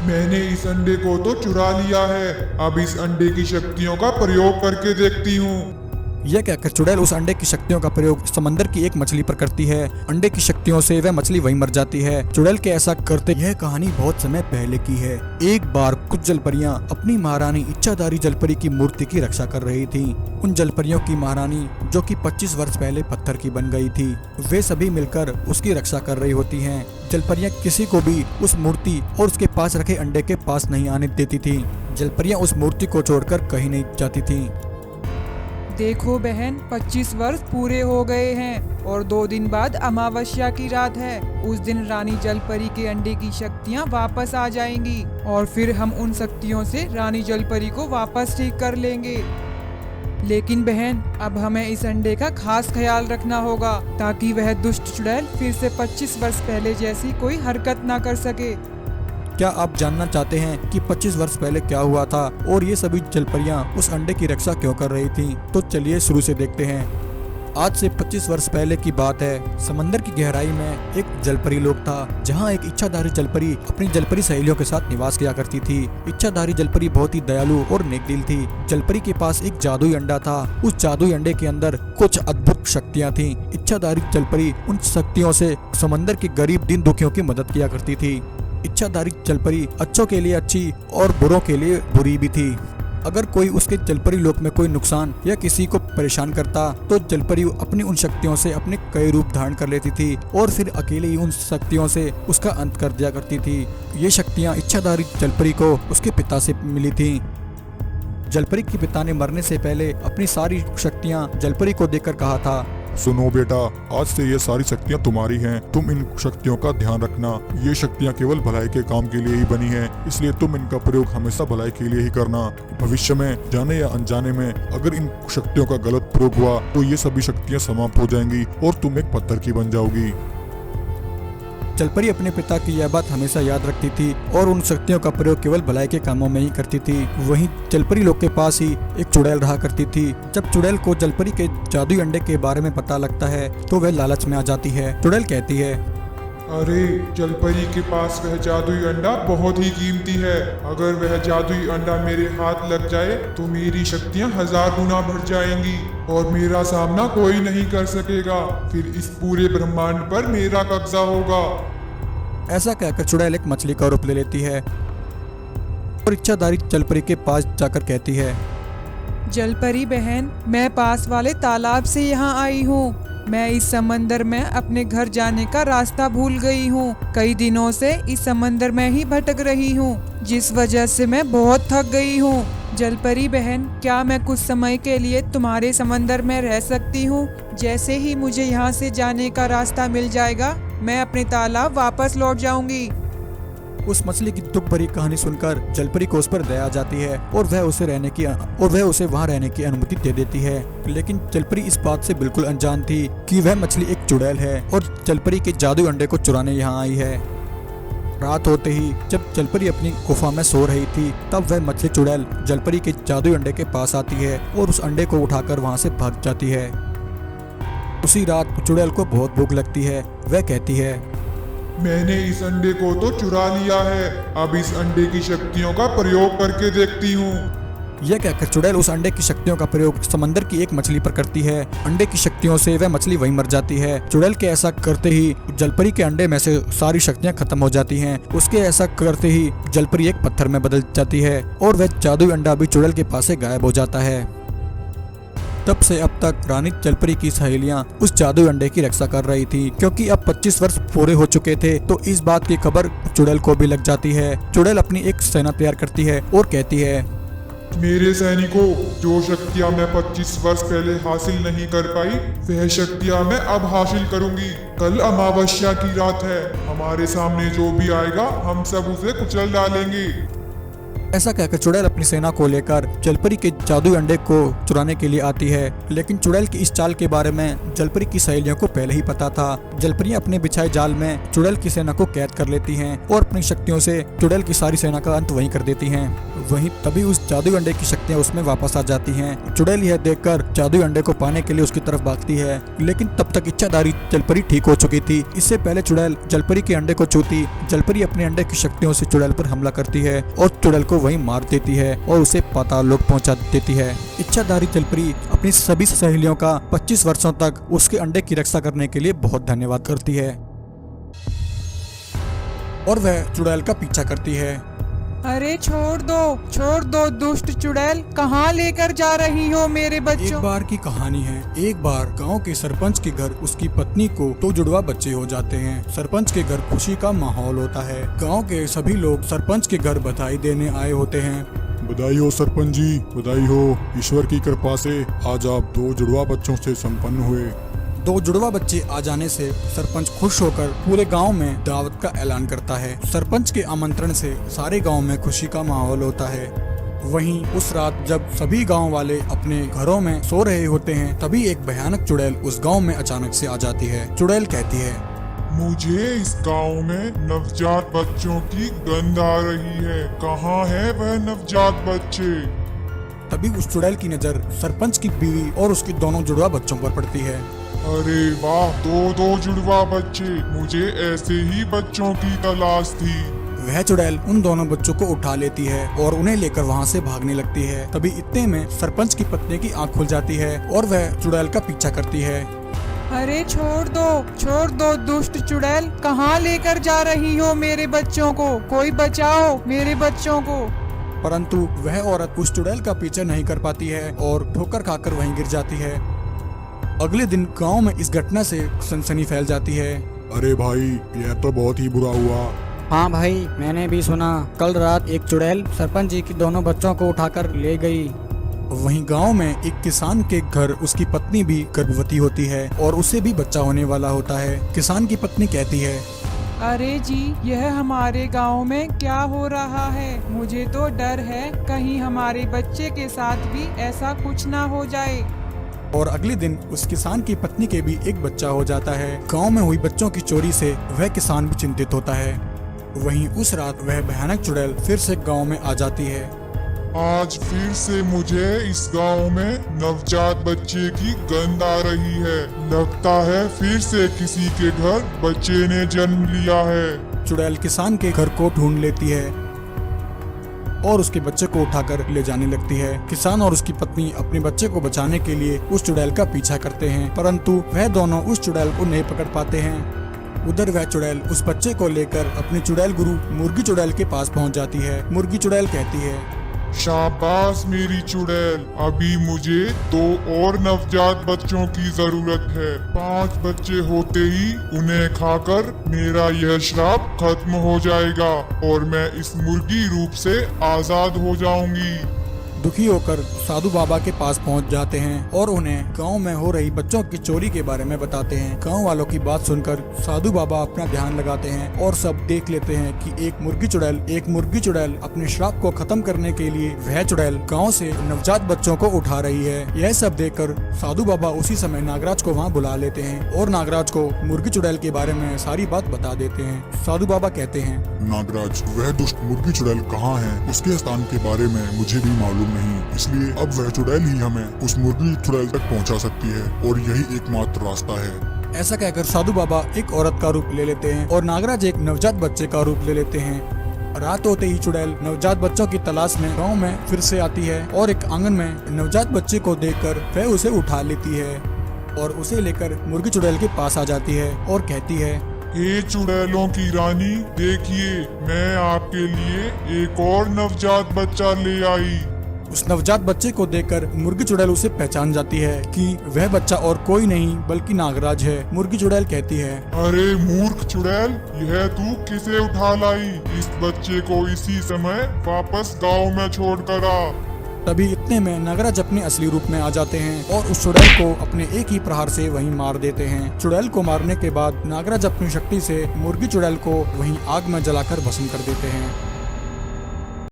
मैंने इस अंडे को तो चुरा लिया है, अब इस अंडे की शक्तियों का प्रयोग करके देखती हूँ। यह कहकर चुड़ैल उस अंडे की शक्तियों का प्रयोग समंदर की एक मछली पर करती है। अंडे की शक्तियों से वह मछली वहीं मर जाती है। चुड़ैल के ऐसा करते यह कहानी बहुत समय पहले की है। एक बार कुछ जलपरियां अपनी महारानी इच्छाधारी जलपरी की मूर्ति की रक्षा कर रही थीं। उन जलपरियों की महारानी, जो कि 25 वर्ष पहले पत्थर की बन गई थी, वे सभी मिलकर उसकी रक्षा कर रही होती हैं। जलपरियां किसी को भी उस मूर्ति और उसके पास रखे अंडे के पास नहीं आने देती थी। जलपरियां उस मूर्ति को छोड़कर कहीं नहीं जाती थी। देखो बहन, 25 वर्ष पूरे हो गए हैं और 2 दिन बाद अमावस्या की रात है। उस दिन रानी जलपरी के अंडे की शक्तियाँ वापस आ जाएंगी और फिर हम उन शक्तियों से रानी जलपरी को वापस ठीक कर लेंगे। लेकिन बहन, अब हमें इस अंडे का खास ख्याल रखना होगा ताकि वह दुष्ट चुड़ैल फिर से 25 वर्ष पहले जैसी कोई हरकत ना कर सके। क्या आप जानना चाहते हैं कि 25 वर्ष पहले क्या हुआ था और ये सभी जलपरियां उस अंडे की रक्षा क्यों कर रही थीं? तो चलिए शुरू से देखते हैं। आज से 25 वर्ष पहले की बात है। समंदर की गहराई में एक जलपरी लोक था, जहां एक इच्छाधारी जलपरी अपनी जलपरी सहेलियों के साथ निवास किया करती थी। इच्छाधारी जलपरी बहुत ही दयालु और नेकदिल थी। जलपरी के पास एक जादुई अंडा था। उस जादुई अंडे के अंदर कुछ अद्भुत शक्तियां थीं। इच्छाधारी जलपरी उन शक्तियों से समंदर के गरीब दीन दुखियों की मदद किया करती थी। इच्छाधारी जलपरी अच्छों के लिए अच्छी और बुरों के लिए बुरी भी थी। अगर कोई उसके जलपरी लोक में कोई नुकसान या किसी को परेशान करता तो जलपरी अपनी उन शक्तियों से अपने कई रूप धारण कर लेती थी और फिर अकेले ही उन शक्तियों से उसका अंत कर दिया करती थी। ये शक्तियाँ इच्छाधारी जलपरी को उसके पिता से मिली थी। जलपरी के पिता ने मरने से पहले अपनी सारी शक्तियाँ जलपरी को देकर कहा था, सुनो बेटा, आज से ये सारी शक्तियाँ तुम्हारी हैं। तुम इन शक्तियों का ध्यान रखना। ये शक्तियाँ केवल भलाई के काम के लिए ही बनी हैं, इसलिए तुम इनका प्रयोग हमेशा भलाई के लिए ही करना। भविष्य में जाने या अनजाने में अगर इन शक्तियों का गलत प्रयोग हुआ तो ये सभी शक्तियाँ समाप्त हो जाएंगी और तुम एक पत्थर की बन जाओगी। जलपरी अपने पिता की यह बात हमेशा याद रखती थी और उन शक्तियों का प्रयोग केवल भलाई के कामों में ही करती थी। वहीं जलपरी लोग के पास ही एक चुड़ैल रहा करती थी। जब चुड़ैल को जलपरी के जादुई अंडे के बारे में पता लगता है तो वह लालच में आ जाती है। चुड़ैल कहती है, अरे, जलपरी के पास वह जादुई अंडा बहुत ही कीमती है। अगर वह जादुई अंडा मेरे हाथ लग जाए तो मेरी शक्तियाँ 1000 गुना बढ़ जाएंगी और मेरा सामना कोई नहीं कर सकेगा। फिर इस पूरे ब्रह्मांड पर मेरा कब्जा होगा। ऐसा कहकर चुड़ैल एक मछली का रूप ले लेती है और इच्छाधारी जलपरी के पास जाकर कहती है, जलपरी बहन, मैं पास वाले तालाब से यहाँ आई हूँ। मैं इस समंदर में अपने घर जाने का रास्ता भूल गई हूँ। कई दिनों से इस समंदर में ही भटक रही हूँ, जिस वजह से मैं बहुत थक गई हूँ। जलपरी बहन, क्या मैं कुछ समय के लिए तुम्हारे समंदर में रह सकती हूँ? जैसे ही मुझे यहाँ से जाने का रास्ता मिल जाएगा, मैं अपने तालाब वापस लौट जाऊंगी। उस मछली की दुख भरी कहानी सुनकर जलपरी को उस पर दया आ जाती है और वह उसे वहाँ रहने की अनुमति दे देती है। लेकिन जलपरी इस बात से बिल्कुल अनजान थी कि वह मछली एक चुड़ैल है और जलपरी के जादुई अंडे को चुराने यहाँ आई है। रात होते ही जब जलपरी अपनी गुफा में सो रही थी, तब वह मछली चुड़ैल जलपरी के जादुई अंडे के पास आती है और उस अंडे को उठाकर वहाँ से भाग जाती है। उसी रात चुड़ैल को बहुत भूख लगती है। वह कहती है, मैंने इस अंडे को तो चुरा लिया है, अब इस अंडे की शक्तियों का प्रयोग करके देखती हूँ। यह कहकर चुड़ैल उस अंडे की शक्तियों का प्रयोग समंदर की एक मछली पर करती है। अंडे की शक्तियों से वह मछली वहीं मर जाती है। चुड़ैल के ऐसा करते ही जलपरी के अंडे में से सारी शक्तियां खत्म हो जाती हैं। उसके ऐसा करते ही जलपरी एक पत्थर में बदल जाती है और वह जादुई अंडा भी चुड़ैल के पास से गायब हो जाता है। तब से अब तक रानी जलपरी की सहेलियां उस जादुई अंडे की रक्षा कर रही थी, क्योंकि अब 25 वर्ष पूरे हो चुके थे। तो इस बात की खबर चुड़ैल को भी लग जाती है। चुड़ैल अपनी एक सेना तैयार करती है और कहती है, मेरे सैनिकों, जो शक्तियाँ मैं 25 वर्ष पहले हासिल नहीं कर पाई, वह शक्तियाँ मैं अब हासिल करूंगी। कल अमावस्या की रात है, हमारे सामने जो भी आएगा हम सब उसे कुचल डालेंगे। ऐसा कहकर चुड़ैल अपनी सेना को लेकर जलपरी के जादुई अंडे को चुराने के लिए आती है। लेकिन चुड़ैल की इस चाल के बारे में जलपरी की सहेलियों को पहले ही पता था। जलपरियां अपने बिछाए जाल में चुड़ैल की सेना को कैद कर लेती हैं और अपनी शक्तियों से चुड़ैल की सारी सेना का अंत वहीं कर देती हैं। वहीं तभी उस जादुई अंडे की शक्तियां उसमें वापस आ जाती हैं। चुड़ैल यह देखकर जादुई अंडे को पाने के लिए उसकी तरफ भागती है, लेकिन तब तक इच्छाधारी जलपरी ठीक हो चुकी थी। इससे पहले चुड़ैल जलपरी के अंडे को छूती, जलपरी अपने अंडे की शक्तियों से चुड़ैल पर हमला करती है और चुड़ैल को वहीं मार देती है और उसे पाताल लोक पहुंचा देती है। इच्छाधारी जलपरी अपनी सभी सहेलियों का 25 वर्षों तक उसके अंडे की रक्षा करने के लिए बहुत धन्यवाद करती है और वह चुड़ैल का पीछा करती है। अरे छोड़ दो दुष्ट चुड़ैल, कहाँ लेकर जा रही हो मेरे एक बच्चों? बार की कहानी है। एक बार गांव के सरपंच के घर उसकी पत्नी को 2 जुड़वा बच्चे हो जाते हैं। सरपंच के घर खुशी का माहौल होता है। गांव के सभी लोग सरपंच के घर बधाई देने आए होते हैं। बधाई हो सरपंच जी, बधाई हो। ईश्वर की कृपा से आज आप 2 जुड़वा बच्चों से संपन्न हुए। 2 जुड़वा बच्चे आ जाने से सरपंच खुश होकर पूरे गांव में दावत का ऐलान करता है। सरपंच के आमंत्रण से सारे गांव में खुशी का माहौल होता है। वहीं उस रात जब सभी गांव वाले अपने घरों में सो रहे होते हैं, तभी एक भयानक चुड़ैल उस गांव में अचानक से आ जाती है। चुड़ैल कहती है, मुझे इस गांव में नवजात बच्चों की गंध आ रही है। कहाँ है वह नवजात बच्चे? तभी उस चुड़ैल की नजर सरपंच की बीवी और उसके दोनों जुड़वा बच्चों पर पड़ती है। अरे वाह, 2 जुड़वा बच्चे। मुझे ऐसे ही बच्चों की तलाश थी। वह चुड़ैल उन दोनों बच्चों को उठा लेती है और उन्हें लेकर वहां से भागने लगती है। तभी इतने में सरपंच की पत्नी की आंख खुल जाती है और वह चुड़ैल का पीछा करती है। अरे छोड़ दो दुष्ट चुड़ैल, कहाँ लेकर जा रही हो मेरे बच्चों को? कोई बचाओ मेरे बच्चों को। परंतु वह औरत उस चुड़ैल का पीछा नहीं कर पाती है और ठोकर खाकर वहीं गिर जाती है। अगले दिन गांव में इस घटना से सनसनी फैल जाती है। अरे भाई, यह तो बहुत ही बुरा हुआ। हाँ भाई, मैंने भी सुना। कल रात एक चुड़ैल सरपंच जी के दोनों बच्चों को उठाकर ले गई। वहीं गांव में एक किसान के घर उसकी पत्नी भी गर्भवती होती है और उसे भी बच्चा होने वाला होता है। किसान की पत्नी कहती है, अरे जी, यह हमारे गांव में क्या हो रहा है? मुझे तो डर है कहीं हमारे बच्चे के साथ भी ऐसा कुछ ना हो जाए। और अगले दिन उस किसान की पत्नी के भी एक बच्चा हो जाता है। गांव में हुई बच्चों की चोरी से वह किसान भी चिंतित होता है। वहीं उस रात वह भयानक चुड़ैल फिर से गांव में आ जाती है। आज फिर से मुझे इस गांव में नवजात बच्चे की गंध आ रही है। लगता है फिर से किसी के घर बच्चे ने जन्म लिया है। चुड़ैल किसान के घर को ढूंढ लेती है और उसके बच्चे को उठाकर ले जाने लगती है। किसान और उसकी पत्नी अपने बच्चे को बचाने के लिए उस चुड़ैल का पीछा करते हैं, परंतु वह दोनों उस चुड़ैल को नहीं पकड़ पाते हैं। उधर वह चुड़ैल उस बच्चे को लेकर अपने चुड़ैल गुरु मुर्गी चुड़ैल के पास पहुंच जाती है। मुर्गी चुड़ैल कहती है, शाबाश मेरी चुड़ैल, अभी मुझे 2 और नवजात बच्चों की जरूरत है। 5 बच्चे होते ही उन्हें खाकर मेरा यह श्राप खत्म हो जाएगा और मैं इस मुर्गी रूप से आजाद हो जाऊंगी। दुखी होकर साधु बाबा के पास पहुंच जाते हैं और उन्हें गांव में हो रही बच्चों की चोरी के बारे में बताते हैं। गांव वालों की बात सुनकर साधु बाबा अपना ध्यान लगाते हैं और सब देख लेते हैं कि एक मुर्गी चुड़ैल अपने श्राप को खत्म करने के लिए वह चुड़ैल गांव से नवजात बच्चों को उठा रही है। यह सब देखकर साधु बाबा उसी समय नागराज को वहाँ बुला लेते हैं और नागराज को मुर्गी चुड़ैल के बारे में सारी बात बता देते हैं। साधु बाबा कहते हैं, नागराज, वह दुष्ट मुर्गी चुड़ैल कहाँ है? उसके स्थान के बारे में मुझे भी मालूम नहीं, इसलिए अब वह चुड़ैल ही हमें उस मुर्गी चुड़ैल तक पहुंचा सकती है और यही एकमात्र रास्ता है। ऐसा कहकर साधु बाबा एक औरत का रूप ले लेते हैं और नागराज एक नवजात बच्चे का रूप ले लेते हैं। रात होते ही चुड़ैल नवजात बच्चों की तलाश में गांव में फिर से आती है और एक आंगन में नवजात बच्चे को देखकर वह उसे उठा लेती है और उसे लेकर मुर्गी चुड़ैल के पास आ जाती है और कहती है, हे चुड़ैलों की रानी, देखिए मैं आपके लिए एक और नवजात बच्चा ले आई। उस नवजात बच्चे को देखकर मुर्गी चुड़ैल उसे पहचान जाती है कि वह बच्चा और कोई नहीं बल्कि नागराज है। मुर्गी चुड़ैल कहती है, अरे मूर्ख चुड़ैल, यह तू किसे उठा लाई? इस बच्चे को इसी समय वापस गांव में छोड़ कर आ। तभी इतने में नागराज अपने असली रूप में आ जाते हैं और उस चुड़ैल को अपने एक ही प्रहार से वहीं मार देते हैं। चुड़ैल को मारने के बाद नागराज अपनी शक्ति से मुर्गी चुड़ैल को वहीं आग में जलाकर भस्म कर देते हैं।